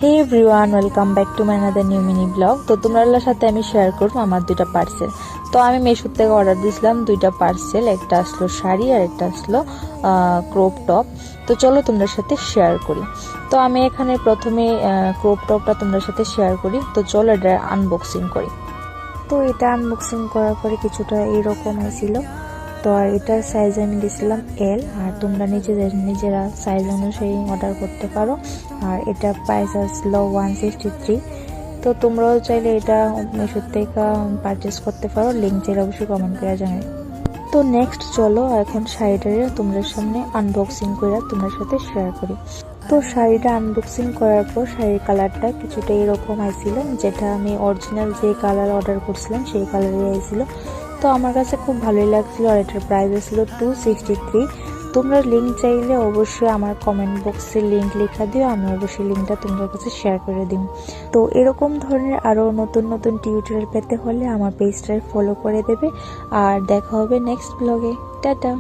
Hey everyone, welcome back to my another new mini blog. তো তোমাদের সাথে আমি শেয়ার করবো আমার দুইটা পার্সেল। তো আমি মেশো থেকে অর্ডার দিয়েছিলাম দুইটা পার্সেল, একটা আসলো শাড়ি আর একটা আসলো ক্রপ টপ। তো চলো তোমাদের সাথে শেয়ার করি। তো আমি এখানে প্রথমে ক্রপ টপটা তোমাদের সাথে শেয়ার করি। তো চলো এটা আনবক্সিং করি। তো এটা আনবক্সিং করার পরে কিছুটা এইরকম হয়েছিল। তো আর এটার সাইজ আমি দিয়েছিলাম এল, আর তোমরা নিজেরা সাইজ অনুযায়ী অর্ডার করতে পারো। আর এটা প্রাইস আসলো 163। তো তোমরাও চাইলে এটা মেশো থেকে পারচেস করতে পারো, লিঙ্ক চাইলে অবশ্যই কমেন্ট করে জানাই। তো নেক্সট চলো এখন শাড়িটা তোমাদের সামনে আনবক্সিং করে তোমাদের সাথে শেয়ার করি। তো শাড়িটা আনবক্সিং করার পর শাড়ির কালারটা কিছুটা এরকম আইছিল, যেটা আমি অরিজিনাল যে কালার অর্ডার করছিলাম সেই কালারই আইছিল। তো আমার কাছে খুব ভালোই লাগছিল। আর এটার প্রাইস ছিল 263। তোমরা লিঙ্ক চাইলে অবশ্যই আমার কমেন্ট বক্সে লিঙ্ক লেখা দিও, আমি অবশ্যই লিঙ্কটা তোমাদের কাছে শেয়ার করে দিই। তো এরকম ধরনের আরও নতুন নতুন টিউটোরিয়াল পেতে হলে আমার পেজটায় ফলো করে দেবে। আর দেখা হবে নেক্সট ব্লগে। টাটা।